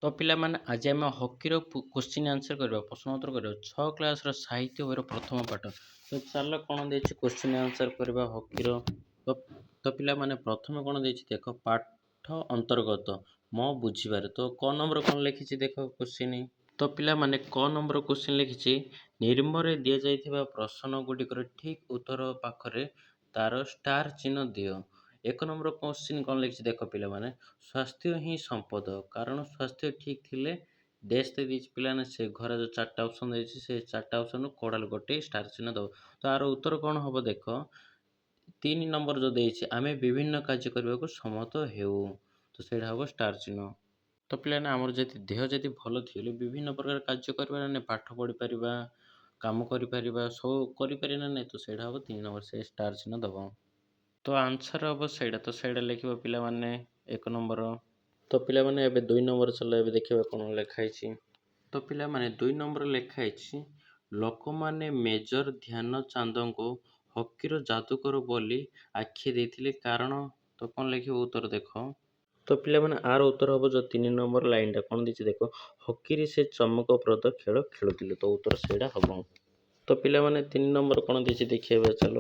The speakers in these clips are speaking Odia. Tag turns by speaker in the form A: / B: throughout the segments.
A: ତ ପିଲାମାନେ ଆଜି ଆମେ ହକିର କ୍ୱେଶ୍ଚିନ୍ ଆନ୍ସର କରିବା ପ୍ରଶ୍ନ ଉତ୍ତର କରିବା 6 କ୍ଲାସର ସାହିତ୍ୟ ବହିର ପ୍ରଥମ ପାଠ। ତ ଚାଲ କ'ଣ ଦେଇଛି କ୍ୱେଶ୍ଚିନ୍ ଆନ୍ସର କରିବା ହକିର। ତ ପିଲାମାନେ ପ୍ରଥମେ କ'ଣ ଦେଇଛି ଦେଖ, ପାଠ ଅନ୍ତର୍ଗତ ମୋ ବୁଝିବାରେ। ତ କ ନମ୍ବର କ'ଣ ଲେଖିଛି ଦେଖ କ୍ୱେଶ୍ଚିନ୍। ତ ପିଲାମାନେ କ ନମ୍ବର କ୍ୱେଶ୍ଚିନ୍ ଲେଖିଛି, ନିମ୍ନରେ ଦିଆଯାଇଥିବା ପ୍ରଶ୍ନ ଗୁଡ଼ିକର ଠିକ୍ ଉତ୍ତର ପାଖରେ ତାର ଷ୍ଟାର ଚିହ୍ନ ଦିଅ। ଏକ ନମ୍ବର କ୍ୱେଶ୍ଚିନ୍ କ'ଣ ଲେଖିଛି ଦେଖ ପିଲାମାନେ, ସ୍ୱାସ୍ଥ୍ୟ ହିଁ ସମ୍ପଦ, କାରଣ ସ୍ୱାସ୍ଥ୍ୟ ଠିକ୍ ଥିଲେ ଡ୍ୟାସ୍ ଦେଇଛି ପିଲାମାନେ, ସେ ଘରେ ଯେଉଁ 4ଟା ଅପସନ୍ ଦେଇଛି ସେ 4ଟା ଅପସନ୍ରୁ କୋଡ଼ାଲ ଗୋଟେ ଷ୍ଟାର ଚିହ୍ନ ଦେବ। ତ ଆର ଉତ୍ତର କ'ଣ ହେବ ଦେଖ, 3 ନମ୍ବର ଯେଉଁ ଦେଇଛି, ଆମେ ବିଭିନ୍ନ କାର୍ଯ୍ୟ କରିବାକୁ ସମର୍ଥ ହେଉ, ତ ସେଇଟା ହେବ ଷ୍ଟାର ଚିହ୍ନ। ତ ପିଲାମାନେ ଆମର ଦେହ ଯଦି ଭଲ ଥିଲେ ବିଭିନ୍ନ ପ୍ରକାର କାର୍ଯ୍ୟ କରିବା ନା, ପାଠ ପଢ଼ିପାରିବା, କାମ କରିପାରିବା, ସବୁ କରିପାରିବା ନା ନାହିଁ, ତ ସେଇଟା ହେବ 3 ନମ୍ବର, ସେ ଷ୍ଟାର ଚିହ୍ନ ଦେବ। ତ ଆନ୍ସର ହେବ ସେଇଟା, ତ ସେଇଟା ଲେଖିବ ପିଲାମାନେ 1 ନମ୍ବର। ତ ପିଲାମାନେ ଏବେ 2 ନମ୍ବର ଚାଲ ଏବେ ଦେଖିବା କ'ଣ ଲେଖା ହେଇଛି। ତ ପିଲାମାନେ 2 ନମ୍ବର ଲେଖା ହେଇଛି, ଲୋକମାନେ ମେଜର ଧ୍ୟାନଚାନ୍ଦଙ୍କୁ ହକିର ଯାଦୁକର ବୋଲି ଆଖ୍ୟା ଦେଇଥିଲେ କାରଣ। ତ କ'ଣ ଲେଖିବ ଉତ୍ତର ଦେଖ। ତ ପିଲାମାନେ ଆର ଉତ୍ତର ହେବ ଯେଉଁ 3 ନମ୍ବର ଲାଇନ୍ଟା କ'ଣ ଦେଇଛି ଦେଖ, ହକିରେ ସେ ଚମକପ୍ରଦ ଖେଳ ଖେଳୁଥିଲେ, ତ ଉତ୍ତର ସେଇଟା ହେବ। ତ ପିଲାମାନେ 3 ନମ୍ବର କ'ଣ ଦେଇଛି ଦେଖିବା ଚାଲ।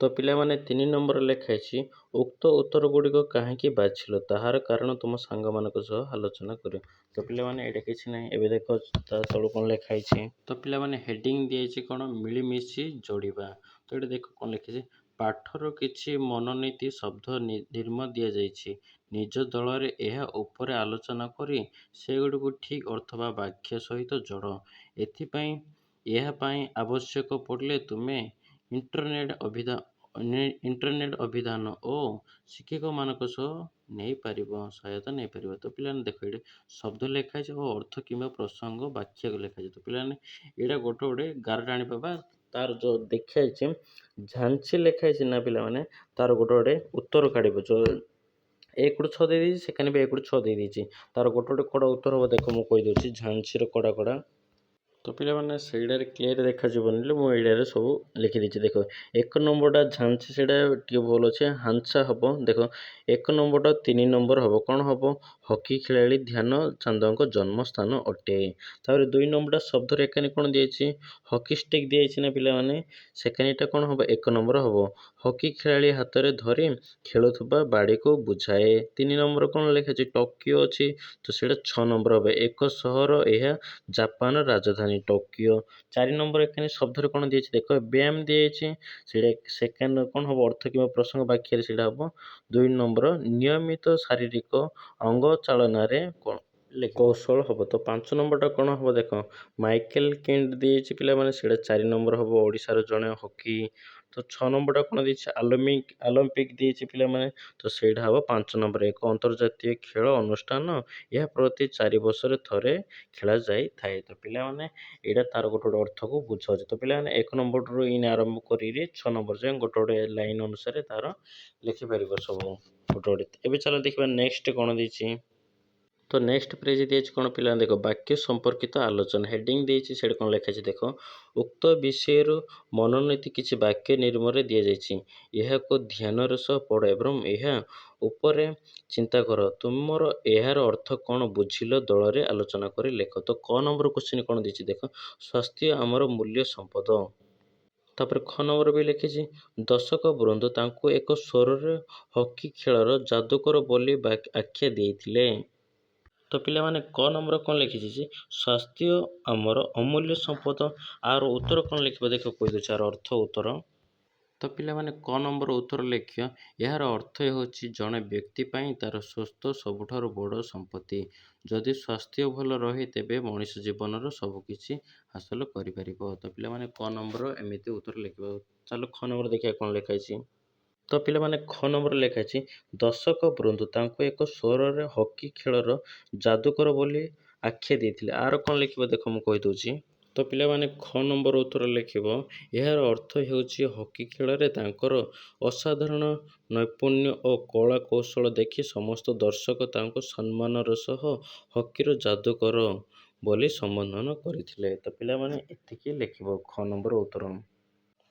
A: ତ ପିଲାମାନେ 3 ନମ୍ବର ଲେଖା ହେଇଛି, ଉକ୍ତ ଉତ୍ତର ଗୁଡ଼ିକ କାହିଁକି ବାଛିଲ ତାହାର କାରଣ ତୁମ ସାଙ୍ଗମାନଙ୍କ ସହ ଆଲୋଚନା କର। ତ ପିଲାମାନେ ଏଇଟା କିଛି ନାହିଁ, ଏବେ ଦେଖ ତା ତଳୁ କ'ଣ ଲେଖା ହେଇଛି। ତ ପିଲାମାନେ ହେଡ଼ିଂ ଦିଆଯାଇଛି କ'ଣ, ମିଳିମିଶି ଯୋଡ଼ିବା। ତ ଏଇଟା ଦେଖ କ'ଣ ଲେଖିଛି, ପାଠର କିଛି ମନୋନୀତ ଶବ୍ଦ ନିମ୍ନ ଦିଆଯାଇଛି, ନିଜ ଦଳରେ ଏହା ଉପରେ ଆଲୋଚନା କରି ସେଗୁଡ଼ିକୁ ଠିକ୍ ଅର୍ଥ ବା ବାକ୍ୟ ସହିତ ଯୋଡ଼। ଏହା ପାଇଁ ଆବଶ୍ୟକ ପଡ଼ିଲେ ତୁମେ ଇଣ୍ଟରନେଟ୍ ଅଭିଧାନ ଓ ଶିକ୍ଷକମାନଙ୍କ ସହ ସହାୟତା ନେଇପାରିବ। ତ ପିଲାମାନେ ଦେଖ, ଏଇଟା ଶବ୍ଦ ଲେଖା ହେଇଛି ଓ ଅର୍ଥ କିମ୍ବା ପ୍ରସଙ୍ଗ ବାକ୍ୟ ଲେଖା ହେଇଛି। ତ ପିଲାମାନେ ଏଇଟା ଗୋଟେ ଗାର ଆଣିବା, ତାର ଯେଉଁ ଦେଖା ହେଇଛି ଝାଞ୍ଚି ଲେଖା ହେଇଛି ନା ପିଲାମାନେ, ତାର ଗୋଟେ ଉତ୍ତର କାଢ଼ିବ। ଯେଉଁ 1ରୁ 6 ଦେଇଦେଇଛି, ସେକେଣ୍ଡ ବି 1ରୁ 6 ଦେଇଦେଇଛି, ତାର ଗୋଟେ କୋଡ଼ା ଉତ୍ତର ହେବ ଦେଖ, ମୁଁ କହିଦେଉଛି ଝାଞ୍ଚିର କୋଡ଼ା। ତ ପିଲାମାନେ ସେଇଟାରେ କ୍ଲିୟର ଦେଖାଯିବନି, ମୁଁ ଏଇଟାରେ ସବୁ ଲେଖିଦେଇଛି ଦେଖ। 1 ନମ୍ବରଟା ଝାଞ୍ଚି, ସେଇଟା ଟିକେ ଭୁଲ ଅଛି, ହାଂସା ହେବ ଦେଖ। 1 ନମ୍ବରଟା 3 ନମ୍ବର ହେବ, କ'ଣ ହେବ, ହକି ଖେଳାଳି ଧ୍ୟାନଚାନ୍ଦଙ୍କ ଜନ୍ମସ୍ଥାନ ଅଟେ। ତାପରେ 2 ନମ୍ବରଟା ଶବ୍ଦରେ ଏକାନି କ'ଣ ଦିଆଯାଇଛି, ହକି ଷ୍ଟିକ୍ ଦିଆଯାଇଛି ନା ପିଲାମାନେ, ସେକାନିଟା କ'ଣ ହେବ 1 ନମ୍ବର ହେବ, ହକି ଖେଳାଳି ହାତରେ ଧରି ଖେଳୁଥିବା ବାଡ଼ିକୁ ବୁଝାଏ। 3 ନମ୍ବର କ'ଣ ଲେଖାଛି, ଟୋକିଓ ଅଛି, ତ ସେଇଟା 6 ନମ୍ବର ହେବ, ଏକ ସହର, ଏହା ଜାପାନର ରାଜଧାନୀ ଟୋକିଓ। 4 ନମ୍ବର ଏକାନି ଶବ୍ଦରେ କ'ଣ ଦିଆଯାଇଛି ଦେଖ, ବ୍ୟାୟାମ ଦିଆଯାଇଛି, ସେଇଟା ସେକେଣ୍ଡ କ'ଣ ହେବ, ଅର୍ଥ କିମ୍ବା ପ୍ରସଙ୍ଗ ବାକ୍ୟରେ ସେଇଟା ହେବ 2 ନମ୍ବର, ନିୟମିତ ଶାରୀରିକ ଅଙ୍ଗ ଚାଳନାରେ କୌଶଳ ହେବ। ତ 5 ନମ୍ବରଟା କ'ଣ ହେବ ଦେଖ, ମାଇକେଲ କିଣ୍ଟ ଦିଆଯାଇଛି ପିଲାମାନେ, ସେଇଟା 4 ନମ୍ବର ହେବ, ଓଡ଼ିଶାର ଜଣେ ହକି। ତ 6 ନମ୍ବରଟା କ'ଣ ଦେଇଛି, ଅଲିମ୍ପିକ୍ ଦେଇଛି ପିଲାମାନେ, ତ ସେଇଟା ହେବ 5 ନମ୍ବର, ଏକ ଅନ୍ତର୍ଜାତୀୟ ଖେଳ ଅନୁଷ୍ଠାନ, ଏହା ପ୍ରତି 4 ବର୍ଷରେ ଥରେ ଖେଳାଯାଇଥାଏ। ତ ପିଲାମାନେ ଏଇଟା ତାର ଗୋଟେ ଅର୍ଥକୁ ବୁଝାଉଛି। ତ ପିଲାମାନେ 1 ନମ୍ବରରୁ ଆରମ୍ଭ କରିକି 6 ନମ୍ବର ଯାଏଁ ଗୋଟେ ଲାଇନ୍ ଅନୁସାରେ ତାର ଲେଖିପାରିବ ସବୁ ଗୋଟେ। ଏବେ ଚାଲ ଦେଖିବା ନେକ୍ସଟ କ'ଣ ଦେଇଛି। ତ ନେକ୍ସଟ ପେଜ ଦିଆଯାଇଛି କ'ଣ ପିଲାମାନେ ଦେଖ, ବାକ୍ୟ ସମ୍ପର୍କିତ ଆଲୋଚନା। ହେଡ଼ିଂ ଦେଇଛି, ସେଇଟା କ'ଣ ଲେଖାଛି ଦେଖ, ଉକ୍ତ ବିଷୟରୁ ମନୋନୀତ କିଛି ବାକ୍ୟ ନିମ୍ନରେ ଦିଆଯାଇଛି, ଏହାକୁ ଧ୍ୟାନର ସହ ପଢ଼ ଏବଂ ଏହା ଉପରେ ଚିନ୍ତା କର, ତୁମର ଏହାର ଅର୍ଥ କ'ଣ ବୁଝିଲ ଦଳରେ ଆଲୋଚନା କରି ଲେଖ। ତ କ ନମ୍ବର କ୍ୱେଶ୍ଚିନ୍ କ'ଣ ଦେଇଛି ଦେଖ, ସ୍ୱାସ୍ଥ୍ୟ ଆମର ମୂଲ୍ୟ ସମ୍ପଦ। ତାପରେ ଖ ନମ୍ବର ବି ଲେଖିଛି, ଦର୍ଶକ ବୃନ୍ଦ ତାଙ୍କୁ ଏକ ସ୍ୱରରେ ହକି ଖେଳର ଯାଦୁକର ବୋଲି ଆଖ୍ୟା ଦେଇଥିଲେ। ତ ପିଲାମାନେ କ ନମ୍ବର କ'ଣ ଲେଖିଛି ଯେ, ସ୍ୱାସ୍ଥ୍ୟ ଆମର ଅମୂଲ୍ୟ ସମ୍ପଦ। ଆର ଉତ୍ତର କ'ଣ ଲେଖିବ ଦେଖ, କହିଦେଉଛି ଆର ଅର୍ଥ ଉତ୍ତର। ତ ପିଲାମାନେ କ ନମ୍ବର ଉତ୍ତର ଲେଖିବ, ଏହାର ଅର୍ଥ ହେଉଛି ଜଣେ ବ୍ୟକ୍ତି ପାଇଁ ତାର ସୁସ୍ଥ ସବୁଠାରୁ ବଡ଼ ସମ୍ପତ୍ତି। ଯଦି ସ୍ୱାସ୍ଥ୍ୟ ଭଲ ରହେ ତେବେ ମଣିଷ ଜୀବନର ସବୁକିଛି ହାସଲ କରିପାରିବ। ତ ପିଲାମାନେ କ ନମ୍ବର ଏମିତି ଉତ୍ତର ଲେଖିବ। ଚାଲ ଖ ନମ୍ବର ଦେଖିବା କ'ଣ ଲେଖା ହେଇଛି। ତ ପିଲାମାନେ ଖ ନମ୍ବର ଲେଖା ଅଛି, ଦର୍ଶକ ବୃନ୍ଦ ତାଙ୍କୁ ଏକ ସ୍ୱରରେ ହକି ଖେଳର ଯାଦୁକର ବୋଲି ଆଖ୍ୟା ଦେଇଥିଲେ। ଆର କ'ଣ ଲେଖିବ ଦେଖ, ମୁଁ କହିଦେଉଛି। ତ ପିଲାମାନେ ଖ ନମ୍ବର ଉତ୍ତର ଲେଖିବ, ଏହାର ଅର୍ଥ ହେଉଛି ହକି ଖେଳରେ ତାଙ୍କର ଅସାଧାରଣ ନୈପୁଣ୍ୟ ଓ କଳା କୌଶଳ ଦେଖି ସମସ୍ତ ଦର୍ଶକ ତାଙ୍କୁ ସମ୍ମାନର ସହ ହକିର ଯାଦୁକର ବୋଲି ସମ୍ବୋଧନ କରିଥିଲେ। ତ ପିଲାମାନେ ଏତିକି ଲେଖିବ ଖ ନମ୍ବର ଉତ୍ତର।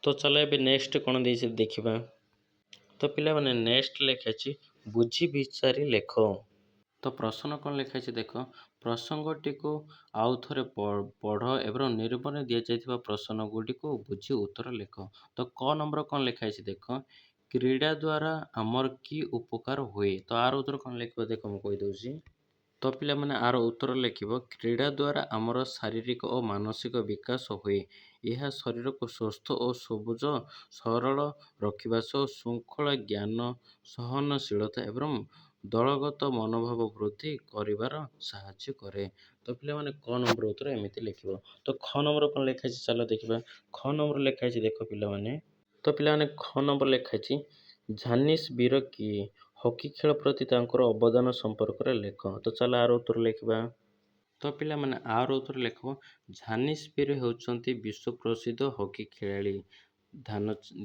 A: ତ ଚାଲ ଏବେ ନେକ୍ସଟ କ'ଣ ଦେଇଛି ଦେଖିବା। ତ ପିଲାମାନେ ନେକ୍ସଟ ଲେଖାଛି, ବୁଝି ବିଚାରି ଲେଖ। ତ ପ୍ରଶ୍ନ କ'ଣ ଲେଖା ହେଇଛି ଦେଖ, ପ୍ରସଙ୍ଗଟିକୁ ଆଉ ଥରେ ପଢ଼ ଏବଂ ନିରୂପଣରେ ଦିଆଯାଇଥିବା ପ୍ରଶ୍ନଗୁଡ଼ିକୁ ବୁଝି ଉତ୍ତର ଲେଖ। ତ କ ନମ୍ବର କ'ଣ ଲେଖା ହେଇଛି ଦେଖ, କ୍ରୀଡ଼ା ଦ୍ୱାରା ଆମର କି ଉପକାର ହୁଏ? ତ ଆର ଉତ୍ତର କ'ଣ ଲେଖିବ ଦେଖ ମୁଁ କହିଦେଉଛି। ତ ପିଲାମାନେ ଆର ଉତ୍ତର ଲେଖିବ, କ୍ରୀଡ଼ା ଦ୍ୱାରା ଆମର ଶାରୀରିକ ଓ ମାନସିକ ବିକାଶ ହୁଏ। ଏହା ଶରୀରକୁ ସୁସ୍ଥ ଓ ସବୁଜ ସରଳ ରଖିବା ସହ ଶୃଙ୍ଖଳା, ଜ୍ଞାନ, ସହନଶୀଳତା ଏବଂ ଦଳଗତ ମନୋଭାବ ବୃଦ୍ଧି କରିବାର ସାହାଯ୍ୟ କରେ। ତ ପିଲାମାନେ କ ନମ୍ବର ଉତ୍ତର ଏମିତି ଲେଖିବ। ତ ଖ ନମ୍ବର କ'ଣ ଲେଖା ହେଇଛି ଚାଲ ଦେଖିବା। ଖ ନମ୍ବର ଲେଖା ହେଇଛି ଦେଖ ପିଲାମାନେ। ତ ପିଲାମାନେ ଖ ନମ୍ବର ଲେଖା ହେଇଛି, ଝାନିସ୍ ବୀର କିଏ? ହକି ଖେଳ ପ୍ରତି ତାଙ୍କର ଅବଦାନ ସମ୍ପର୍କରେ ଲେଖ। ତ ଚାଲ ଆର ଉତ୍ତର ଲେଖିବା। ତ ପିଲାମାନେ ଆର ଉତ୍ତର ଲେଖ, ଝାନିସ୍ ବୀର ହେଉଛନ୍ତି ବିଶ୍ୱ ପ୍ରସିଦ୍ଧ ହକି ଖେଳାଳି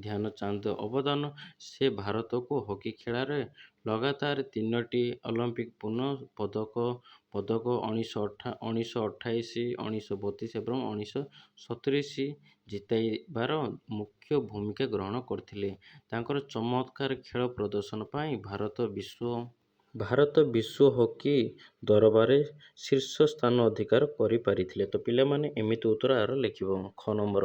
A: ଧ୍ୟାନଚାନ୍ଦ ଅବଦାନ। ସେ ଭାରତକୁ ହକି ଖେଳରେ ଲଗାତାର 3ଟି ଅଲିମ୍ପିକ୍ ପଦକ 1928, 1932 ଏବଂ 1937 ଜିତାଇବାର ମୁଖ୍ୟ ଭୂମିକା ଗ୍ରହଣ କରିଥିଲେ। ତାଙ୍କର ଚମତ୍କାର ଖେଳ ପ୍ରଦର୍ଶନ ପାଇଁ ଭାରତ ବିଶ୍ୱ ହକି ଦରବାରରେ ଶୀର୍ଷ ସ୍ଥାନ ଅଧିକାର କରିପାରିଥିଲେ। ତ ପିଲାମାନେ ଏମିତି ଉତ୍ତର ଆର ଲେଖିବ ଖ ନମ୍ବର।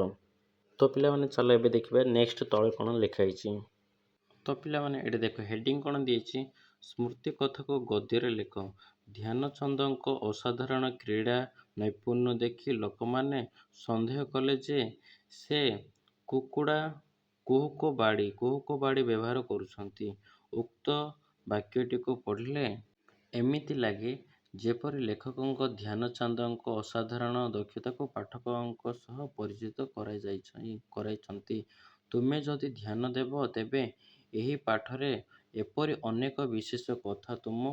A: ତ ପିଲାମାନେ ଚାଲ ଏବେ ଦେଖିବା ନେକ୍ସଟ ତଳେ କ'ଣ ଲେଖା ହେଇଛି। ତ ପିଲାମାନେ ଏଠି ଦେଖ ହେଡ଼ିଂ କ'ଣ ଦିয়েଛି, ସ୍ମୃତି କଥାକୁ ଗଦ୍ୟରେ ଲେଖ। ଧ୍ୟାନଚନ୍ଦଙ୍କ ଅସାଧାରଣ କ୍ରୀଡ଼ା ନୈପୁଣ୍ୟ ଦେଖି ଲୋକମାନେ ସନ୍ଦେହ କଲେ ଯେ ସେ କୁହୁକ ବାଡ଼ି ବ୍ୟବହାର କରୁଛନ୍ତି। ଉକ୍ତ ବାକ୍ୟଟିକୁ ପଢ଼ିଲେ ଏମିତି ଲାଗେ ଯେପରି ଲେଖକ ଧ୍ୟାନଚାନ୍ଦଙ୍କ ଅସାଧାରଣ ଦକ୍ଷତାକୁ ପାଠକଙ୍କ ସହ ପରିଚିତ କରାଇଛନ୍ତି। ତୁମେ ଯଦି ଧ୍ୟାନ ଦେବ ତେବେ ଏହି ପାଠରେ ଏପରି ଅନେକ ବିଶେଷ କଥା ତୁମ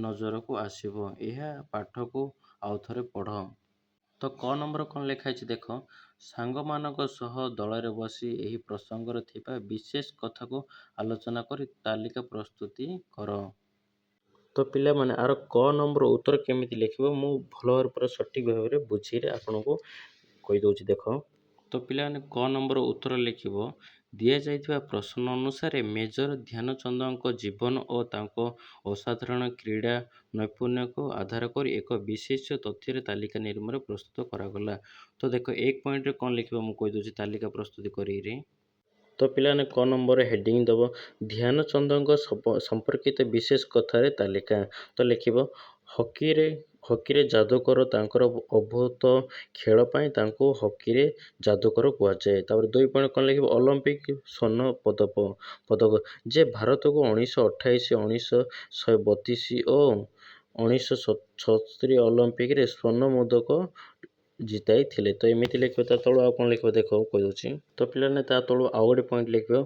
A: ନଜରକୁ ଆସିବ। ଏହା ପାଠକୁ ଆଉଥରେ ପଢ଼। ତ କ ନମ୍ବର କ'ଣ ଲେଖା ହେଇଛି ଦେଖ, ସାଙ୍ଗମାନଙ୍କ ସହ ଦଳରେ ବସି ଏହି ପ୍ରସଙ୍ଗରେ ଥିବା ବିଶେଷ କଥାକୁ ଆଲୋଚନା କରି ତାଲିକା ପ୍ରସ୍ତୁତି କର। ତ ପିଲାମାନେ ଆର କ ନମ୍ବର ଉତ୍ତର କେମିତି ଲେଖିବ ମୁଁ ଭଲ ଭାବରେ ପୁରା ସଠିକ୍ ଭାବରେ ବୁଝିରେ ଆପଣଙ୍କୁ କହିଦେଉଛି ଦେଖ। ତ ପିଲାମାନେ କ ନମ୍ବର ଉତ୍ତର ଲେଖିବ, ଦିଆଯାଇଥିବା ପ୍ରଶ୍ନ ଅନୁସାରେ ମେଜର ଧ୍ୟାନଚନ୍ଦଙ୍କ ଜୀବନ ଓ ତାଙ୍କ ଅସାଧାରଣ କ୍ରୀଡ଼ା ନୈପୁଣ୍ୟକୁ ଆଧାର କରି ଏକ ବିଶେଷ ତଥ୍ୟର ତାଲିକା ନିମ୍ନରେ ପ୍ରସ୍ତୁତ କରାଗଲା। ତ ଦେଖ 1 ପଏଣ୍ଟରେ କ'ଣ ଲେଖିବ ମୁଁ କହିଦେଉଛି ତାଲିକା ପ୍ରସ୍ତୁତି କରିକିରି। ତ ପିଲାମାନେ କ ନମ୍ବରରେ ହେଡ଼ିଂ ଦେବ, ଧ୍ୟାନଚନ୍ଦଙ୍କ ସମ୍ପର୍କିତ ବିଶେଷ କଥାରେ ତାଲିକା। ତ ଲେଖିବ ହକିରେ ଯାଦୁକର, ତାଙ୍କର ଅଦ୍ଭୁତ ଖେଳ ପାଇଁ ତାଙ୍କୁ ହକିରେ ଯାଦୁକର କୁହାଯାଏ। ତାପରେ 2 ପଏଣ୍ଟ କ'ଣ ଲେଖିବ, ଅଲିମ୍ପିକ୍ ସ୍ୱର୍ଣ୍ଣ ପଦକ ଯେ ଭାରତକୁ 1928, 1932 ଓ 1936 ଅଲିମ୍ପିକରେ ସ୍ୱର୍ଣ୍ଣ ପଦକ ଜିତାଇଥିଲେ। ତ ଏମିତି ଲେଖିବ। ତା ତଳୁ ଆଉ କ'ଣ ଲେଖିବ ଦେଖ କହିଦେଉଛି। ତ ପିଲାମାନେ ତା ତଳୁ ଆଉ ଗୋଟେ ପଏଣ୍ଟ ଲେଖିବ,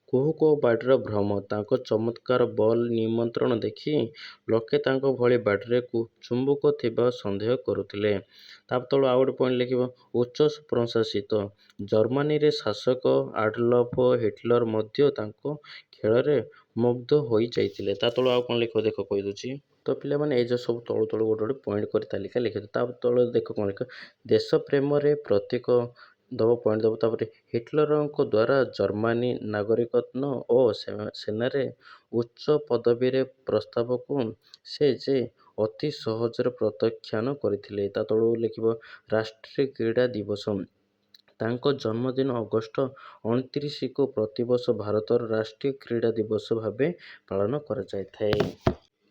A: କୁହୁକ ବାଡ଼ିର ଭ୍ରମ, ତାଙ୍କ ଚମତ୍କାର ବଲ୍ ନିୟନ୍ତ୍ରଣ ଦେଖି ଲୋକେ ତାଙ୍କ ଭଳି ବାଡ଼ିରେ ଚୁମ୍ବକ ଥିବା ସନ୍ଦେହ କରୁଥିଲେ। ତା ତଳୁ ଆଉ ଗୋଟେ ପଏଣ୍ଟ ଲେଖିବ, ଉଚ୍ଚ ପ୍ରଶାସିତ ଜର୍ମାନୀରେ ଶାସକ ଆଡଲଫ ହିଟଲର ମଧ୍ୟ ତାଙ୍କ ଖେଳରେ ମୁଗ୍ଧ ହୋଇଯାଇଥିଲେ। ତା ତଳୁ ଆଉ କ'ଣ ଲେଖିବ ଦେଖ କହିଦେଉଛି। ତ ପିଲାମାନେ ଏଇ ଯେଉଁ ସବୁ ତଳୁ ଗୋଟେ ପଏଣ୍ଟ କରି ତାଲିକା ଲେଖିବ। ତା ତଳେ ଦେଖ କ'ଣ ଲେଖିବ, ଦେଶ ପ୍ରେମରେ ପ୍ରତୀକ ଦେବ ପଏଣ୍ଟ ଦେବ। ତାପରେ ହିଟଲରଙ୍କ ଦ୍ୱାରା ଜର୍ମାନୀ ନାଗରିକତ୍ୱ ଓ ସେନାରେ ଉଚ୍ଚ ପଦବୀର ପ୍ରସ୍ତାବକୁ ସେ ଯେ ଅତି ସହଜରେ ପ୍ରତ୍ୟାଖ୍ୟାନ କରିଥିଲେ। ତା ତଳୁ ଲେଖିବ, ରାଷ୍ଟ୍ରୀୟ କ୍ରୀଡ଼ା ଦିବସ, ତାଙ୍କ ଜନ୍ମଦିନ ଅଗଷ୍ଟ 29କୁ ପ୍ରତିବର୍ଷ ଭାରତର ରାଷ୍ଟ୍ରୀୟ କ୍ରୀଡ଼ା ଦିବସ ଭାବେ ପାଳନ କରାଯାଇଥାଏ।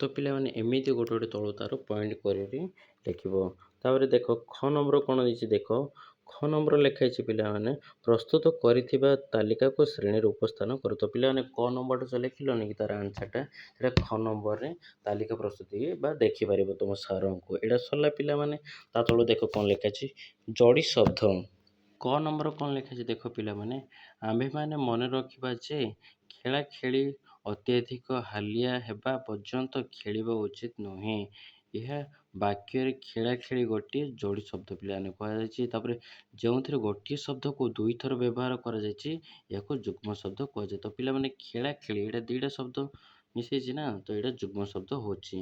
A: ତ ପିଲାମାନେ ଏମିତି ଗୋଟେ ତଳୁ ତାର ପଏଣ୍ଟ କରିକି ଲେଖିବ। ତାପରେ ଦେଖ ଖ ନମ୍ବର କ'ଣ ଦେଇଛି ଦେଖ, ଖ ନମ୍ବର ଲେଖା ହେଇଛି ପିଲାମାନେ, ପ୍ରସ୍ତୁତ କରିଥିବା ତାଲିକାକୁ ଶ୍ରେଣୀରେ ଉପସ୍ଥାନ କର। ତ ପିଲାମାନେ କ ନମ୍ବରଟା ତ ଲେଖିଲନି କି ତାର ଆନ୍ସରଟା, ସେଇଟା ଖ ନମ୍ବରରେ ତାଲିକା ପ୍ରସ୍ତୁତି ବା ଦେଖିପାରିବ ତୁମ ସାରଙ୍କୁ। ଏଇଟା ସରିଲା ପିଲାମାନେ। ତା ତଳୁ ଦେଖ କ'ଣ ଲେଖା ଅଛି, ଯୋଡ଼ି ଶବ୍ଦ। କ ନମ୍ବର କ'ଣ ଲେଖା ଅଛି ଦେଖ ପିଲାମାନେ, ଆମ୍ଭେମାନେ ମନେ ରଖିବା ଯେ ଖେଳା ଖେଳି ଅତ୍ୟଧିକ ହାଲିଆ ହେବା ପର୍ଯ୍ୟନ୍ତ ଖେଳିବା ଉଚିତ ନୁହେଁ। ଏହା ବାକ୍ୟରେ ଖେଳା ଖେଳି ଗୋଟିଏ ଯୋଡ଼ି ଶବ୍ଦ ପିଲାମାନେ କୁହାଯାଇଛି। ତାପରେ ଯେଉଁଥିରେ ଗୋଟିଏ ଶବ୍ଦକୁ 2 ଥର ବ୍ୟବହାର କରାଯାଇଛି ଏହାକୁ ଯୁଗ୍ମ ଶବ୍ଦ କୁହାଯାଏ। ତ ପିଲାମାନେ ଖେଳା ଖେଳି ଏଇଟା 2ଟା ଶବ୍ଦ ମିଶେଇଛି ନା, ତ ଏଇଟା ଯୁଗ୍ମ ଶବ୍ଦ ହେଉଛି।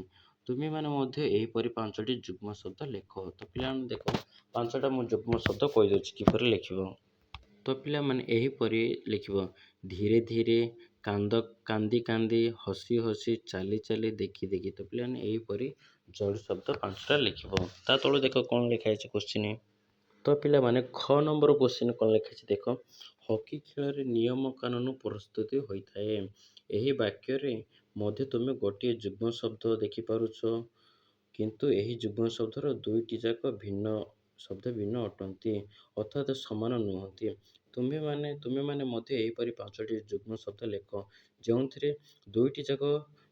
A: ତୁମେମାନେ ମଧ୍ୟ ଏହିପରି 5ଟି ଯୁଗ୍ମ ଶବ୍ଦ ଲେଖ। ତ ପିଲାମାନେ ଦେଖ 5ଟା ମୁଁ ଯୁଗ୍ମ ଶବ୍ଦ କହିଦେଉଛି କିପରି ଲେଖିବ। ତ ପିଲାମାନେ ଏହିପରି ଲେଖିବ, ଧୀରେ ଧୀରେ, କାନ୍ଦି କାନ୍ଦି, ହସି ହସି, ଚାଲି ଚାଲି, ଦେଖି ଦେଖି। ତ ପିଲାମାନେ ଏହିପରି ଯୋଡ଼ି ଶବ୍ଦ 5ଟା ଲେଖିବ। ତା ତଳେ ଦେଖ କ'ଣ ଲେଖା ହେଇଛି କୋଶ୍ଚିନ୍। ତ ପିଲାମାନେ ଖ ନମ୍ବର କୋଶ୍ଚିନ୍ କ'ଣ ଲେଖା ହେଇଛି ଦେଖ। ହକି ଖେଳରେ ନିୟମ କାନୁନ ପ୍ରସ୍ତୁତି ହୋଇଥାଏ। ଏହି ବାକ୍ୟରେ ମଧ୍ୟ ତୁମେ ଗୋଟିଏ ଯୁଗ୍ମ ଶବ୍ଦ ଦେଖିପାରୁଛ, କିନ୍ତୁ ଏହି ଯୁଗ୍ମ ଶବ୍ଦର ଦୁଇଟି ଯାକ ଭିନ୍ନ ଅଟନ୍ତି, ଅର୍ଥାତ୍ ସମାନ ନୁହନ୍ତି। ତୁମେମାନେ ମଧ୍ୟ ଏହିପରି 5ଟି ଯୁଗ୍ମ ଶବ୍ଦ ଲେଖ, ଯେଉଁଥିରେ ଦୁଇଟି ଯାକ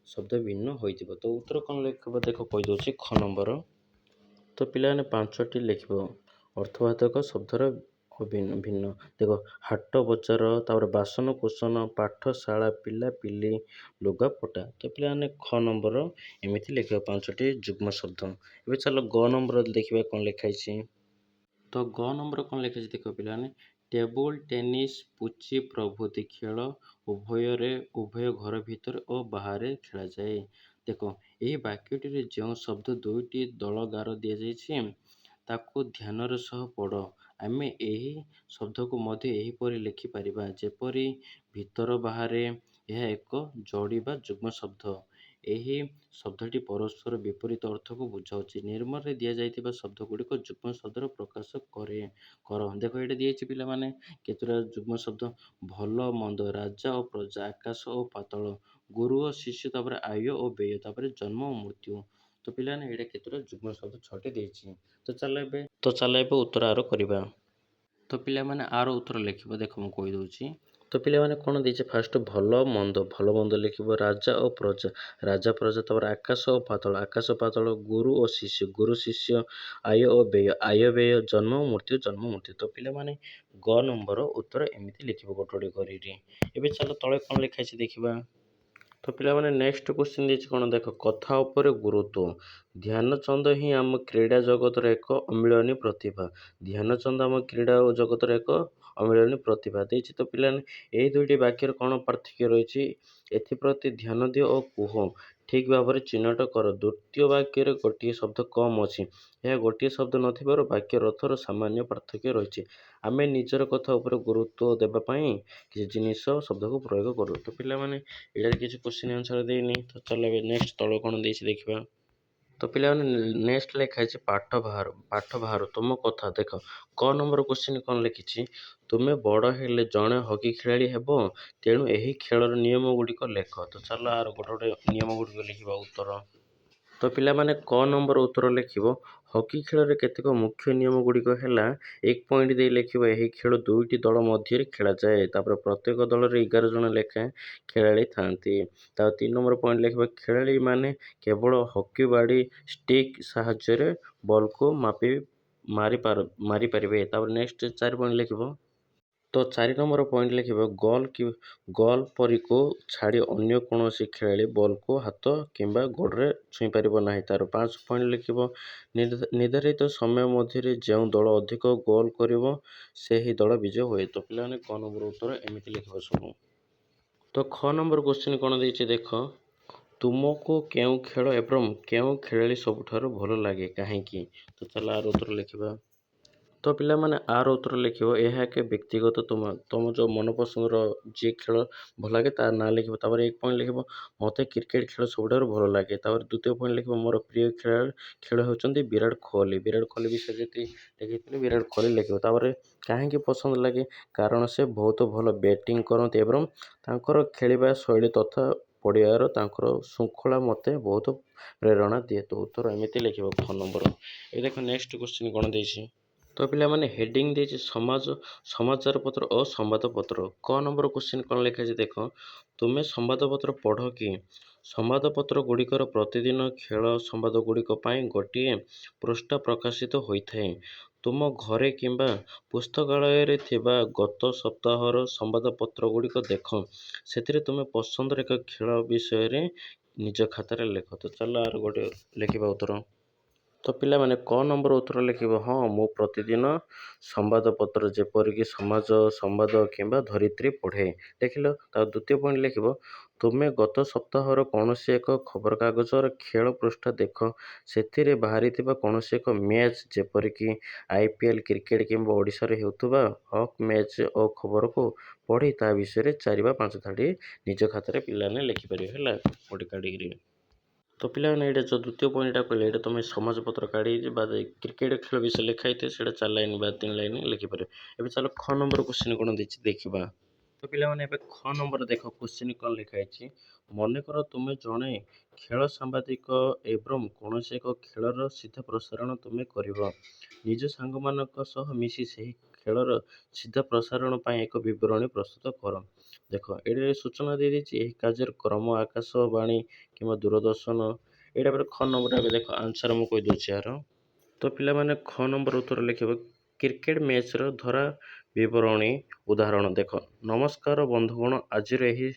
A: ଶବ୍ଦ ଭିନ୍ନ ହୋଇଥିବ। ତ ଉତ୍ତର କ'ଣ ଲେଖିବ ଦେଖ କହିଦେଉଛି ଖ ନମ୍ବର। ତ ପିଲାମାନେ 5ଟି ଲେଖିବ ଅର୍ଥବାଚକ ଶବ୍ଦର ଭିନ୍ନ। ଦେଖ ହାଟ ବଜାର, ତାପରେ ବାସନ କୁସନ, ପାଠଶାଳା, ପିଲାପିଲି, ଲୁଗାପଟା। ତ ପିଲାମାନେ ଖ ନମ୍ବର ଏମିତି ଲେଖିବ 5ଟି ଯୁଗ୍ମ ଶବ୍ଦ। ଏବେ ଚାଲ ଗ ନମ୍ବର ଦେଖିବା କ'ଣ ଲେଖା ହେଇଛି। ତ ଗ ନମ୍ବର କ'ଣ ଲେଖା ହେଇଛି ଦେଖ ପିଲାମାନେ। ଟେବୁଲ ଟେନିସ୍, ପୁଚି ପ୍ରଭୃତି ଖେଳ ଉଭୟ ଘର ଭିତରେ ଓ ବାହାରେ ଖେଳାଯାଏ। ଦେଖ ଏହି ବାକ୍ୟଟିରେ ଯେଉଁ ଶବ୍ଦ ଦୁଇଟି ଦଳ ଗାର ଦିଆଯାଇଛି ତାକୁ ଧ୍ୟାନର ସହ ପଢ଼। ଆମେ ଏହି ଶବ୍ଦକୁ ମଧ୍ୟ ଏହିପରି ଲେଖିପାରିବା ଯେପରି ଭିତର ବାହାରେ। ଏହା ଏକ ଯୋଡ଼ି ବା ଯୁଗ୍ମ ଶବ୍ଦ। ଏହି ଶବ୍ଦଟି ପରସ୍ପର ବିପରୀତ ଅର୍ଥକୁ ବୁଝାଉଛି। ନିମ୍ନରେ ଦିଆଯାଇଥିବା ଶବ୍ଦଗୁଡ଼ିକ ଯୁଗ୍ମ ଶବ୍ଦର ପ୍ରକାଶ କର। ଦେଖ ଏଇଟା ଦିଆଯାଇଛି ପିଲାମାନେ କେତେଟା ଯୁଗ୍ମ ଶବ୍ଦ। ଭଲ ମନ୍ଦ, ରାଜା ଓ ପ୍ରଜା, ଆକାଶ ଓ ପାତାଳ, ଗୁରୁ ଓ ଶିଷ୍ୟ, ତାପରେ ଆୟ ଓ ବ୍ୟୟ, ତାପରେ ଜନ୍ମ ଓ ମୃତ୍ୟୁ। ତ ପିଲାମାନେ ଏଇଟା କେତେଟା ଯୁଗ୍ମ ଶବ୍ଦ 6ଟି ଦେଇଛି। ତ ଚାଲ ଏବେ ଉତ୍ତର ଆର କରିବା। ତ ପିଲାମାନେ ଆର ଉତ୍ତର ଲେଖିବ ଦେଖ ମୁଁ କହିଦେଉଛି। ତ ପିଲାମାନେ କ'ଣ ଦେଇছে ଫାଷ୍ଟ ଭଲ ମନ୍ଦ ଲେଖିବ। ରାଜା ଓ ପ୍ରଜା, ରାଜା ପ୍ରଜା, ତାପରେ ଆକାଶ ଓ ପାତାଳ, ଗୁରୁ ଓ ଶିଷ୍ୟ, ଆୟ ଓ ବ୍ୟୟ, ଜନ୍ମ ଓ ମୃତ୍ୟୁ। ତ ପିଲାମାନେ ଗ ନମ୍ବର ଉତ୍ତର ଏମିତି ଲେଖିବ ଗୋଟେ କରିକି। ଏବେ ଚାଲ ତଳେ କ'ଣ ଲେଖା ହେଇଛି ଦେଖିବା। ତ ପିଲାମାନେ ନେକ୍ସଟ କ୍ୱେଶ୍ଚିନ୍ ଦେଇଛି କ'ଣ ଦେଖ। କଥା ଉପରେ ଗୁରୁତ୍ୱ। ଧ୍ୟାନଚନ୍ଦ ହିଁ ଆମ କ୍ରୀଡ଼ା ଜଗତର ଏକ ଅମିଳନୀ ପ୍ରତିଭା। ଧ୍ୟାନଚନ୍ଦ ଆମ କ୍ରୀଡ଼ା ଜଗତର ଏକ ଅମିଳନୀ ପ୍ରତିଭା ଦେଇଛି। ତ ପିଲାମାନେ ଏହି ଦୁଇଟି ବାକ୍ୟରେ କ'ଣ ପାର୍ଥକ୍ୟ ରହିଛି ଏଥିପ୍ରତି ଧ୍ୟାନ ଦିଅ ଓ କୁହ। ଠିକ୍ ଭାବରେ ଚିହ୍ନଟ କର। ଦ୍ୱିତୀୟ ବାକ୍ୟରେ ଗୋଟିଏ ଶବ୍ଦ କମ୍ ଅଛି। ଏହା ଗୋଟିଏ ଶବ୍ଦ ନଥିବାରୁ ବାକ୍ୟର ଅର୍ଥର ସାମାନ୍ୟ ପାର୍ଥକ୍ୟ ରହିଛି। ଆମେ ନିଜର କଥା ଉପରେ ଗୁରୁତ୍ୱ ଦେବା ପାଇଁ କିଛି ଜିନିଷ ଶବ୍ଦକୁ ପ୍ରୟୋଗ କରୁ। ତ ପିଲାମାନେ ଏଇଟାରେ କିଛି କ୍ୱେଶ୍ଚିନ୍ ଆନ୍ସର ଦେଇନି। ତ ଚାଲ ଏବେ ନେକ୍ସଟ ତଳ କ'ଣ ଦେଇଛି ଦେଖିବା। ତ ପିଲାମାନେ ନେକ୍ସଟ ଲେଖା ହେଇଛି ପାଠ ବାହାର ତୁମ କଥା। ଦେଖ କ ନମ୍ବର କ୍ୱେଶ୍ଚିନ୍ କ'ଣ ଲେଖିଛି। ତୁମେ ବଡ଼ ହେଲେ ଜଣେ ହକି ଖେଳାଳି ହେବ, ତେଣୁ ଏହି ଖେଳର ନିୟମ ଗୁଡ଼ିକ ଲେଖ। ତ ଚାଲ ଆର ଗୋଟେ ନିୟମ ଗୁଡ଼ିକ ଲେଖିବା ଉତ୍ତର। ତ ପିଲାମାନେ କ ନମ୍ବର ଉତ୍ତର ଲେଖିବ। ହକି ଖେଳରେ କେତେକ ମୁଖ୍ୟ ନିୟମ ଗୁଡ଼ିକ ହେଲା 1 ପଏଣ୍ଟ ଦେଇ ଲେଖିବ ଏହି ଖେଳ 2ଟି ଦଳ ମଧ୍ୟରେ ଖେଳାଯାଏ। ତାପରେ ପ୍ରତ୍ୟେକ ଦଳରେ 11 ଜଣ ଲେଖାଏଁ ଖେଳାଳି ଥାନ୍ତି। ତାପରେ 3 ନମ୍ବର ପଏଣ୍ଟ ଲେଖିବ ଖେଳାଳିମାନେ କେବଳ ହକି ବାଡ଼ି ଷ୍ଟିକ୍ ସାହାଯ୍ୟରେ ବଲକୁ ମାରିପାରିବେ। ତାପରେ ନେକ୍ସଟ 4 ପଏଣ୍ଟ ଲେଖିବ। ତ 4 ନମ୍ବର ପଏଣ୍ଟ ଲେଖିବ ଗଲ୍ ପରିକୁ ଛାଡ଼ି ଅନ୍ୟ କୌଣସି ଖେଳାଳି ବଲକୁ ହାତ କିମ୍ବା ଗୋଡ଼ରେ ଛୁଇଁପାରିବ ନାହିଁ। ତାର 5 ପଏଣ୍ଟ ଲେଖିବ ନିର୍ଦ୍ଧାରିତ ସମୟ ମଧ୍ୟରେ ଯେଉଁ ଦଳ ଅଧିକ ଗୋଲ୍ କରିବ ସେହି ଦଳ ବିଜୟ ହୁଏ। ତ ପିଲାମାନେ କ ନମ୍ବର ଉତ୍ତର ଏମିତି ଲେଖିବ ସବୁ। ତ ଖ ନମ୍ବର କ୍ୱେଶ୍ଚିନ୍ କ'ଣ ଦେଇଛି ଦେଖ। ତୁମକୁ କେଉଁ ଖେଳ ଏବଂ କେଉଁ ଖେଳାଳି ସବୁଠାରୁ ଭଲ ଲାଗେ, କାହିଁକି? ତ ଚାଲ ଆର ଉତ୍ତର ଲେଖିବା। ତ ପିଲାମାନେ ଆର ଉତ୍ତର ଲେଖିବ ଏହା ଏକ ବ୍ୟକ୍ତିଗତ ତମ ଯେଉଁ ମନପସନ୍ଦର ଯିଏ ଖେଳ ଭଲ ଲାଗେ ତାର ନାଁ ଲେଖିବ। ତାପରେ 1 ପଏଣ୍ଟ ଲେଖିବ ମୋତେ କ୍ରିକେଟ ଖେଳ ସବୁଠାରୁ ଭଲ ଲାଗେ। ତାପରେ ଦ୍ୱିତୀୟ ପଏଣ୍ଟ ଲେଖିବ ମୋର ପ୍ରିୟ ଖେଳ ହେଉଛନ୍ତି ବିରାଟ କୋହଲି ବିଷୟରେ ଯଦି ଲେଖିଥିଲେ ବିରାଟ କୋହଲି ଲେଖିବ। ତାପରେ କାହିଁକି ପସନ୍ଦ ଲାଗେ, କାରଣ ସେ ବହୁତ ଭଲ ବ୍ୟାଟିଂ କରନ୍ତି ଏବଂ ତାଙ୍କର ଖେଳିବା ଶୈଳୀ ତଥା ପଡ଼ିଆର ତାଙ୍କର ଶୃଙ୍ଖଳା ମୋତେ ବହୁତ ପ୍ରେରଣା ଦିଏ। ତ ଉତ୍ତର ଏମିତି ଲେଖିବ ଖ ନମ୍ବର। ଏ ଦେଖ ନେକ୍ସଟ କ୍ୱେଶ୍ଚିନ୍ କ'ଣ ଦେଇଛି। ତ ପିଲାମାନେ ହେଡ଼ିଂ ଦେଇଛି ସମାଚାରପତ୍ର ଓ ସମ୍ବାଦପତ୍ର। କ ନମ୍ବର କ୍ୱେଶ୍ଚିନ୍ କ'ଣ ଲେଖାଯାଇଛି ଦେଖ। ତୁମେ ସମ୍ବାଦପତ୍ର ପଢ଼ କି? ସମ୍ବାଦପତ୍ର ଗୁଡ଼ିକର ପ୍ରତିଦିନ ଖେଳ ସମ୍ବାଦ ଗୁଡ଼ିକ ପାଇଁ ଗୋଟିଏ ପୃଷ୍ଠା ପ୍ରକାଶିତ ହୋଇଥାଏ। ତୁମ ଘରେ କିମ୍ବା ପୁସ୍ତକାଳୟରେ ଥିବା ଗତ ସପ୍ତାହର ସମ୍ବାଦପତ୍ର ଗୁଡ଼ିକ ଦେଖ। ସେଥିରେ ତୁମ ପସନ୍ଦର ଏକ ଖେଳ ବିଷୟରେ ନିଜ ଖାତାରେ ଲେଖ। ତ ଚାଲ ଆର ଗୋଟେ ଲେଖିବା ଉତ୍ତର। ତ ପିଲାମାନେ କ ନମ୍ବର ଉତ୍ତର ଲେଖିବ ହଁ ମୁଁ ପ୍ରତିଦିନ ସମ୍ବାଦପତ୍ର ଯେପରିକି ସମାଜ ସମ୍ବାଦ କିମ୍ବା ଧରିତ୍ରୀ ପଢ଼େ। ଲେଖିଲ। ତା ଦ୍ୱିତୀୟ ପଏଣ୍ଟ ଲେଖିବ ତୁମେ ଗତ ସପ୍ତାହର କୌଣସି ଏକ ଖବରକାଗଜର ଖେଳ ପୃଷ୍ଠା ଦେଖ। ସେଥିରେ ବାହାରିଥିବା କୌଣସି ଏକ ମ୍ୟାଚ୍ ଯେପରିକି IPL କ୍ରିକେଟ କିମ୍ବା ଓଡ଼ିଶାରେ ହେଉଥିବା ହକ୍ ମ୍ୟାଚ୍ ଓ ଖବରକୁ ପଢ଼ି ତା ବିଷୟରେ 4 ବା 5 ଧାଡ଼ି ନିଜ ଖାତାରେ ପିଲାମାନେ ଲେଖିପାରିବେ ହେଲା ଗୋଟେ କାଢ଼ିକିରି। ତ ପିଲାମାନେ ଏଇଟା ଯେଉଁ ଦ୍ୱିତୀୟ ପଏଣ୍ଟଟା କହିଲେ ଏଇଟା ତୁମେ ସମାଜପତ୍ର କାଢ଼ି ବା କ୍ରିକେଟ ଖେଳ ବିଷୟରେ ଲେଖା ହେଇଥିବ ସେଇଟା 4 ଲାଇନ୍ ବା 3 ଲାଇନ୍ ଲେଖିପାରିବ। ଏବେ ଚାଲ ଖ ନମ୍ବର କ୍ୱେଶ୍ଚିନ୍ କ'ଣ ଦେଇଛି ଦେଖିବା। ତ ପିଲାମାନେ ଏବେ ଖ ନମ୍ବର ଦେଖ କ୍ୱେଶ୍ଚିନ୍ କ'ଣ ଲେଖା ହେଇଛି। ମନେକର ତୁମେ ଜଣେ ଖେଳ ସାମ୍ବାଦିକ ଏବଂ କୌଣସି ଏକ ଖେଳର ସିଧା ପ୍ରସାରଣ ତୁମେ କରିବ। ନିଜ ସାଙ୍ଗମାନଙ୍କ ସହ ମିଶି ସେହି ଖେଳର ସିଧା ପ୍ରସାରଣ ପାଇଁ ଏକ ବିବରଣୀ ପ୍ରସ୍ତୁତ କର। ଦେଖ ଏଠାରେ ସୂଚନା ଦେଇଦେଇଛି ଏହି କାର୍ଯ୍ୟର କ୍ରମ ଆକାଶବାଣୀ କିମ୍ବା ଦୂରଦର୍ଶନ। ଏଇଟା ପରେ ଖ ନମ୍ବର ଏବେ ଦେଖ ଆନ୍ସର ମୁଁ କହିଦେଉଛି ଏହାର। ତ ପିଲାମାନେ ଖ ନମ୍ବର ଉତ୍ତର ଲେଖିବ କ୍ରିକେଟ ମ୍ୟାଚ୍ର ଧରା ବିବରଣୀ ଉଦାହରଣ। ଦେଖ ନମସ୍କାର ବନ୍ଧୁଗଣ, ଆଜିର ଏହି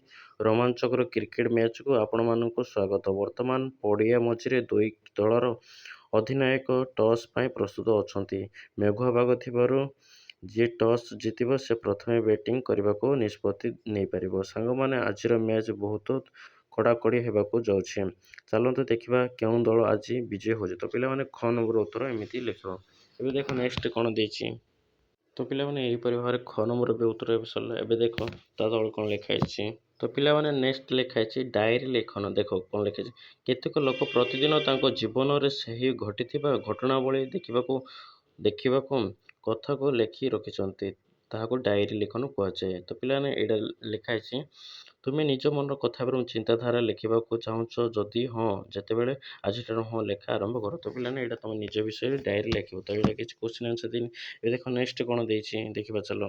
A: ରୋମାଞ୍ଚକର କ୍ରିକେଟ ମ୍ୟାଚ୍କୁ ଆପଣମାନଙ୍କୁ ସ୍ୱାଗତ। ବର୍ତ୍ତମାନ ପଡ଼ିଆ ମଝିରେ ଦୁଇ ଦଳର ଅଧିନାୟକ ଟସ୍ ପାଇଁ ପ୍ରସ୍ତୁତ ଅଛନ୍ତି। ମେଘୁଆ ପାଗ ଥିବାରୁ ଯିଏ ଟସ୍ ଜିତିବ ସେ ପ୍ରଥମେ ବ୍ୟାଟିଂ କରିବାକୁ ନିଷ୍ପତ୍ତି ନେଇପାରିବ। ସାଙ୍ଗମାନେ ଆଜିର ମ୍ୟାଚ୍ ବହୁତ କଡ଼ାକଡ଼ି ହେବାକୁ ଯାଉଛି। ଚାଲନ୍ତୁ ଦେଖିବା କେଉଁ ଦଳ ଆଜି ବିଜୟୀ ହେଉଛି। ତ ପିଲାମାନେ ଖ ନମ୍ବର ଉତ୍ତର ଏମିତି ଲେଖିବ। ଏବେ ଦେଖ ନେକ୍ସଟ କ'ଣ ଦେଇଛି। ତ ପିଲାମାନେ ଏହିପରି ଭାବରେ ଖ ନମ୍ବର ଏବେ ଉତ୍ତର ଏବେ ସରିଲା। ଏବେ ଦେଖ ତା ତଳେ କ'ଣ ଲେଖା ହେଇଛି। ତ ପିଲାମାନେ ନେକ୍ସଟ ଲେଖା ହେଇଛି ଡାଏରୀ ଲେଖନ। ଦେଖ କ'ଣ ଲେଖା ହେଇଛି। କେତେକ ଲୋକ ପ୍ରତିଦିନ ତାଙ୍କ ଜୀବନରେ ସେହି ଘଟିଥିବା ଘଟଣାବଳୀ ଦେଖିବାକୁ କଥାକୁ ଲେଖି ରଖିଛନ୍ତି। ତାହାକୁ ଡାଏରୀ ଲେଖନ କୁହାଯାଏ। ତ ପିଲାମାନେ ଏଇଟା ଲେଖା ହେଇଛି ତୁମେ ନିଜ ମନର କଥା ଏବଂ ଚିନ୍ତାଧାରା ଲେଖିବାକୁ ଚାହୁଁଛ? ଯଦି ହଁ, ଯେତେବେଳେ ଆଜିଠାରୁ ହଁ ଲେଖା ଆରମ୍ଭ କର। ତ ପିଲାମାନେ ଏଇଟା ତୁମେ ନିଜ ବିଷୟରେ ଡାଏରୀ ଲେଖିବ। ତ ଏଇଟା କିଛି କ୍ୱେଶ୍ଚିନ୍ ଆନ୍ସର ଦେଇନି। ଏବେ ଦେଖ ନେକ୍ସଟ କ'ଣ ଦେଇଛି ଦେଖିବା ଚାଲ।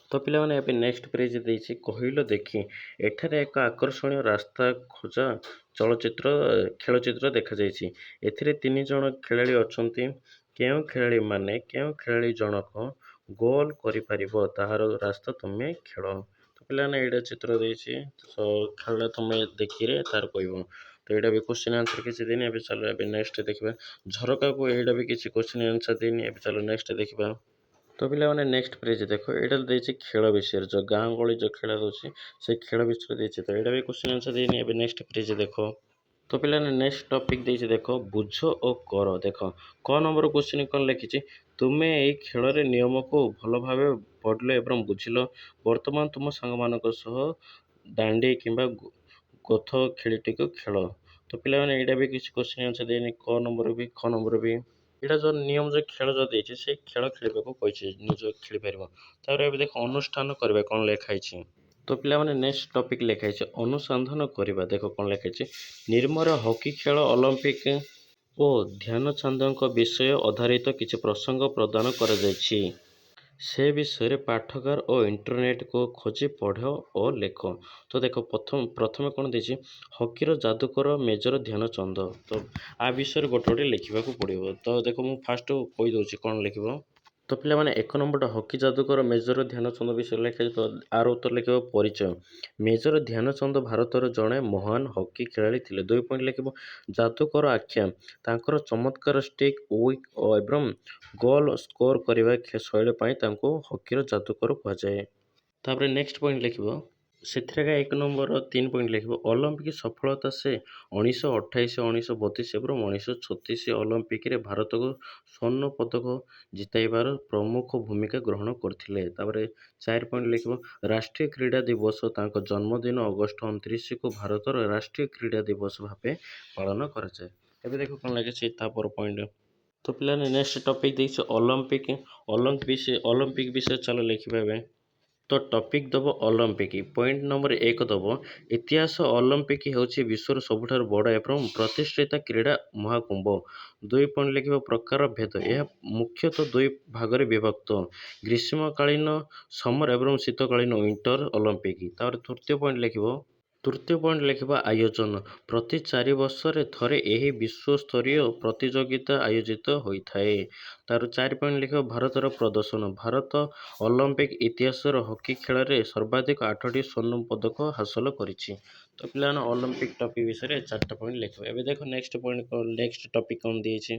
A: ତ ପିଲାମାନେ ଏବେ ନେକ୍ସଟ ପେଜ ଦେଇଛି କହିଲ ଦେଖି। ଏଠାରେ ଏକ ଆକର୍ଷଣୀୟ ରାସ୍ତା ଖୋଜା ଖେଳଚିତ୍ର ଦେଖାଯାଇଛି। ଏଥିରେ 3 ଜଣ ଖେଳାଳି ଅଛନ୍ତି। କେଉଁ ଖେଳାଳି ଜଣକ ଗୋଲ୍ କରିପାରିବ ତାହାର ରାସ୍ତା ତୁମେ ଖେଳ। ତ ପିଲାମାନେ ଏଇଟା ଚିତ୍ର ଦେଇଛି। ଖେଳଟା ତୁମେ ଦେଖିରେ ତାର କହିବ। ତ ଏଇଟା ବି କ୍ୱେଶ୍ଚିନ୍ ଆନ୍ସର କିଛି ଦେଇନି। ଏବେ ଚାଲ ଏବେ ନେକ୍ସଟ ଦେଖିବା। ଝରକାକୁ ଏଇଟା ବି କିଛି କ୍ୱେଶ୍ଚିନ୍ ଆନ୍ସର ଦେଇନି। ଏବେ ଚାଲ ନେକ୍ସଟ ଦେଖିବା। ତ ପିଲାମାନେ ନେକ୍ସଟ ପେଜ ଦେଖ ଏଇଟା ଦେଇଛି ଖେଳ ବିଷୟରେ, ଯେଉଁ ଗାଁ ଗହଳି ଯେଉଁ ଖେଳ ହେଉଛି ସେଇ ଖେଳ ବିଷୟରେ ଦେଇଛି। ତ ଏଇଟା ବି କ୍ୱେଶ୍ଚିନ୍ ଆନ୍ସର ଦେଇନି। ଏବେ ନେକ୍ସଟ ପେଜ ଦେଖ। ତ ପିଲାମାନେ ନେକ୍ସଟ ଟପିକ ଦେଇଛି ଦେଖ ବୁଝ ଓ କର। ଦେଖ କ ନମ୍ବର କ୍ୱେଶ୍ଚିନ୍ କ'ଣ ଲେଖିଛି। ତୁମେ ଏହି ଖେଳର ନିୟମକୁ ଭଲ ଭାବେ ପଢ଼ିଲ ଏବଂ ବୁଝିଲ। ବର୍ତ୍ତମାନ ତୁମ ସାଙ୍ଗମାନଙ୍କ ସହ ଦାଣ୍ଡି କିମ୍ବା ଗୋଥ ଖେଳଟିକୁ ଖେଳ। ତ ପିଲାମାନେ ଏଇଟା ବି କିଛି କ୍ୱେଶ୍ଚିନ୍ ଆନ୍ସର ଦେଇନି। କ ନମ୍ବର ବି ଖ ନମ୍ବର ବି ଏଇଟା ଯେଉଁ ନିୟମ ଯେଉଁ ଖେଳ ଯେଉଁ ଦେଇଛି ସେଇ ଖେଳ ଖେଳିବାକୁ କହିଛି, ନିଜ ଖେଳିପାରିବ। ତାପରେ ଏବେ ଦେଖ ଅନୁଷ୍ଠାନ କରିବା କ'ଣ ଲେଖା ହେଇଛି। ତ ପିଲାମାନେ ନେକ୍ସଟ ଟପିକ ଲେଖା ହେଇଛି ଅନୁସନ୍ଧାନ କରିବା। ଦେଖ କ'ଣ ଲେଖା ହେଇଛି। ନିର୍ମର ହକି ଖେଳ ଅଲିମ୍ପିକ ଓ ଧ୍ୟାନଚାନ୍ଦଙ୍କ ବିଷୟ ଆଧାରିତ କିଛି ପ୍ରସଙ୍ଗ ପ୍ରଦାନ କରାଯାଇଛି। ସେ ବିଷୟରେ ପାଠାଗାର ଓ ଇଣ୍ଟରନେଟକୁ ଖୋଜି ପଢ଼ ଓ ଲେଖ। ତ ଦେଖ ପ୍ରଥମେ କ'ଣ ଦେଇଛି। ହକିର ଯାଦୁକର ମେଜର ଧ୍ୟାନଚାନ୍ଦ। ତ ଆ ବିଷୟରେ ଗୋଟେ ଲେଖିବାକୁ ପଡ଼ିବ। ତ ଦେଖ ମୁଁ ଫାଷ୍ଟ କହିଦେଉଛି କ'ଣ ଲେଖିବ। ତ ପିଲାମାନେ 1 ନମ୍ବରଟା ହକି ଯାଦୁକର ମେଜର ଧ୍ୟାନଚାନ୍ଦ ବିଷୟରେ ଲେଖାଯାଇଛି। ତ ଆର ଉତ୍ତର ଲେଖିବ ପରିଚୟ। ମେଜର ଧ୍ୟାନଚାନ୍ଦ ଭାରତର ଜଣେ ମହାନ ହକି ଖେଳାଳି ଥିଲେ। 2 ପଏଣ୍ଟ ଲେଖିବ ଯାଦୁକର ଆଖ୍ୟା। ତାଙ୍କର ଚମତ୍କାର ଷ୍ଟିକ୍, ୱିକ୍ ଏବଂ ଗୋଲ୍ ସ୍କୋର କରିବା ଶୈଳୀ ପାଇଁ ତାଙ୍କୁ ହକିର ଯାଦୁକର କୁହାଯାଏ। ତାପରେ ନେକ୍ସଟ ପଏଣ୍ଟ ଲେଖିବ ସେଥିରେ 1 ନମ୍ବର 3 ପଏଣ୍ଟ ଲେଖିବ ଅଲିମ୍ପିକ ସଫଳତା। ସେ 1928, 1932 ଏବଂ 1936 ଅଲିମ୍ପିକରେ ଭାରତକୁ ସ୍ୱର୍ଣ୍ଣ ପଦକ ଜିତାଇବାର ପ୍ରମୁଖ ଭୂମିକା ଗ୍ରହଣ କରିଥିଲେ। ତାପରେ 4 ପଏଣ୍ଟ ଲେଖିବ ରାଷ୍ଟ୍ରୀୟ କ୍ରୀଡ଼ା ଦିବସ। ତାଙ୍କ ଜନ୍ମଦିନ ଅଗଷ୍ଟ 29କୁ ଭାରତର ରାଷ୍ଟ୍ରୀୟ କ୍ରୀଡ଼ା ଦିବସ ଭାବେ ପାଳନ କରାଯାଏ। ଏବେ ଦେଖ କ'ଣ ଲେଖିଛି ତାପର ପଏଣ୍ଟ। ତ ପିଲାମାନେ ନେକ୍ସଟ ଟପିକ ଦେଇଛି ଅଲିମ୍ପିକ ବିଷୟରେ ଚାଲ ଲେଖିବା ଏବେ। ତ ଟପିକ ଦେବ ଅଲିମ୍ପିକ। ପଏଣ୍ଟ ନମ୍ବର 1 ଦେବ ଇତିହାସ। ଅଲିମ୍ପିକ ହେଉଛି ବିଶ୍ୱର ସବୁଠାରୁ ବଡ଼ ଏବଂ ପ୍ରତିଷ୍ଠିତ କ୍ରୀଡ଼ା ମହାକୁମ୍ଭ। 2 ପଏଣ୍ଟ ଲେଖିବ ପ୍ରକାର ଭେଦ। ଏହା ମୁଖ୍ୟତଃ 2 ଭାଗରେ ବିଭକ୍ତ, ଗ୍ରୀଷ୍ମକାଳୀନ ସମର ଏବଂ ଶୀତକାଳୀନ ୱିଣ୍ଟର ଅଲିମ୍ପିକ। ତାପରେ ତୃତୀୟ ପଏଣ୍ଟ ଲେଖିବ ଆୟୋଜନ। ପ୍ରତି 4 ବର୍ଷରେ ଥରେ ଏହି ବିଶ୍ୱସ୍ତରୀୟ ପ୍ରତିଯୋଗିତା ଆୟୋଜିତ ହୋଇଥାଏ। ତାର 4 ପଏଣ୍ଟ ଲେଖିବ ଭାରତର ପ୍ରଦର୍ଶନ। ଭାରତ ଅଲିମ୍ପିକ ଇତିହାସର ହକି ଖେଳରେ ସର୍ବାଧିକ 8ଟି ସ୍ୱର୍ଣ୍ଣ ପଦକ ହାସଲ କରିଛି। ତ ପିଲାମାନେ ଅଲିମ୍ପିକ ଟପିକ ବିଷୟରେ 4ଟା ପଏଣ୍ଟ ଲେଖିବ। ଏବେ ଦେଖ ନେକ୍ସଟ ଟପିକ କ'ଣ ଦେଇଛି।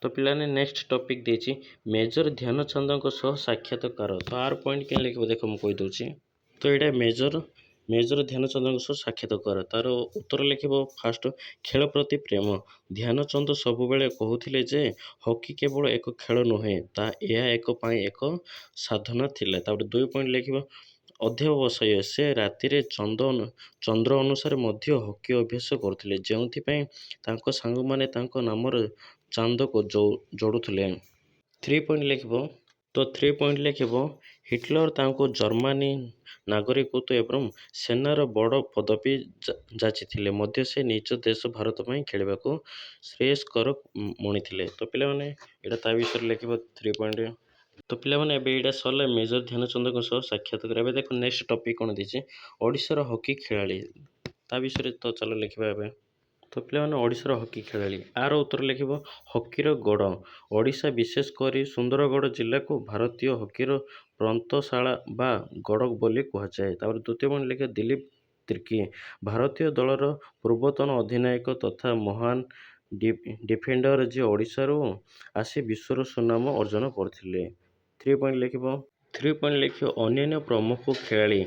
A: ତ ପିଲାମାନେ ନେକ୍ସଟ ଟପିକ ଦେଇଛି ମେଜର ଧ୍ୟାନଚାନ୍ଦଙ୍କ ସହ ସାକ୍ଷାତକାର। ତ ଆର ପଏଣ୍ଟ କେମିତି ଲେଖିବ ଦେଖ ମୁଁ କହିଦେଉଛି। ତ ଏଇଟା ମେଜର ଧ୍ୟାନଚାନ୍ଦଙ୍କ ସହ ସାକ୍ଷାତକାର। ତାର ଉତ୍ତର ଲେଖିବ ଫାଷ୍ଟ ଖେଳ ପ୍ରତି ପ୍ରେମ। ଧ୍ୟାନଚାନ୍ଦ ସବୁବେଳେ କହୁଥିଲେ ଯେ ହକି କେବଳ ଏକ ଖେଳ ନୁହେଁ, ଏହା ଏକ ପାଇଁ ଏକ ସାଧନା ଥିଲା। ତାପରେ 2 ପଏଣ୍ଟ ଲେଖିବ ଅଧ୍ୟାବସାୟ ସେ ରାତିରେ ଚନ୍ଦ୍ର ଅନୁସାରେ ମଧ୍ୟ ହକି ଅଭ୍ୟାସ କରୁଥିଲେ, ଯେଉଁଥିପାଇଁ ତାଙ୍କ ସାଙ୍ଗମାନେ ତାଙ୍କ ନାମରେ ଚାନ୍ଦକୁ ଯୋଡ଼ୁଥିଲେ। 3 ପଏଣ୍ଟ ଲେଖିବ। ତ 3 ପଏଣ୍ଟ ଲେଖିବ। ହିଟଲର ତାଙ୍କୁ ଜର୍ମାନୀ ନାଗରିକତ୍ୱ ଏବଂ ସେନାର ବଡ଼ ପଦବୀ ଯାଚିଥିଲେ ମଧ୍ୟ ସେ ନିଜ ଦେଶ ଭାରତ ପାଇଁ ଖେଳିବାକୁ ଶ୍ରେୟସ୍କର ମଣିଥିଲେ। ତ ପିଲାମାନେ ଏଇଟା ତା ବିଷୟରେ ଲେଖିବ 3 ପଏଣ୍ଟ। ତ ପିଲାମାନେ ଏବେ ଏଇଟା ସରିଲା ମେଜର ଧ୍ୟାନଚନ୍ଦଙ୍କ ସହ ସାକ୍ଷାତକାର। ଏବେ ଦେଖ ନେକ୍ସଟ ଟପିକ୍ କ'ଣ ଦେଇଛି, ଓଡ଼ିଶାର ହକି ଖେଳାଳି। ତା ବିଷୟରେ ତ ଚାଲ ଲେଖିବା ଏବେ। ତ ପିଲାମାନେ ଓଡ଼ିଶାର ହକି ଖେଳାଳି, ଆର ଉତ୍ତର ଲେଖିବ ହକିର ଗଡ଼। ଓଡ଼ିଶା ବିଶେଷ କରି ସୁନ୍ଦରଗଡ଼ ଜିଲ୍ଲାକୁ ଭାରତୀୟ ହକିର ପ୍ରନ୍ତଶାଳା ବା ଗଡ଼ ବୋଲି କୁହାଯାଏ। ତାପରେ 2ୟ ପଏଣ୍ଟ ଲେଖିବ ଦିଲ୍ଲୀପ ତିର୍କୀ, ଭାରତୀୟ ଦଳର ପୂର୍ବତନ ଅଧିନାୟକ ତଥା ମହାନ ଡିଫେଣ୍ଡର ଯିଏ ଓଡ଼ିଶାରୁ ଆସି ବିଶ୍ୱର ସୁନାମ ଅର୍ଜନ କରିଥିଲେ। 3 ପଏଣ୍ଟ ଲେଖିବ। 3 ପଏଣ୍ଟ ଲେଖିବ ଅନ୍ୟାନ୍ୟ ପ୍ରମୁଖ ଖେଳାଳି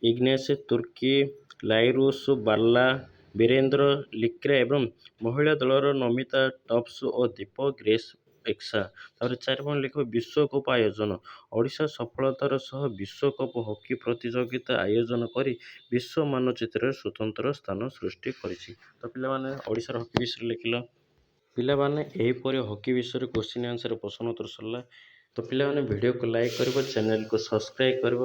A: ଇଗ୍ନେସ ତୁର୍କୀ, ଲାଇରୁସ ବାର୍ଲା, ବୀରେନ୍ଦ୍ର ଲିକ୍ରା ଏବଂ ମହିଳା ଦଳର ନମିତା ଟପ୍ସ ଓ ଦୀପ ଗ୍ରେସ୍-ଏକ୍ସା। ତାପରେ 4 ପଏଣ୍ଟ ଲେଖିବ ବିଶ୍ୱକପ୍ ଆୟୋଜନ। ଓଡ଼ିଶା ସଫଳତାର ସହ ବିଶ୍ୱକପ୍ ହକି ପ୍ରତିଯୋଗିତା ଆୟୋଜନ କରି ବିଶ୍ୱ ମାନଚିତ୍ରରେ ସ୍ୱତନ୍ତ୍ର ସ୍ଥାନ ସୃଷ୍ଟି କରିଛି। ତ ପିଲାମାନେ ଓଡ଼ିଶାର ହକି ବିଷୟରେ ଲେଖିଲ। ପିଲାମାନେ ଏହିପରି ହକି ବିଷୟରେ କୋଶ୍ଚିନ୍ ଆନ୍ସର ପ୍ରଶ୍ନ ଉତ୍ତର ସରିଲା। ତ ପିଲାମାନେ ଭିଡ଼ିଓକୁ ଲାଇକ୍ କରିବ, ଚ୍ୟାନେଲକୁ ସବସ୍କ୍ରାଇବ୍ କରିବ।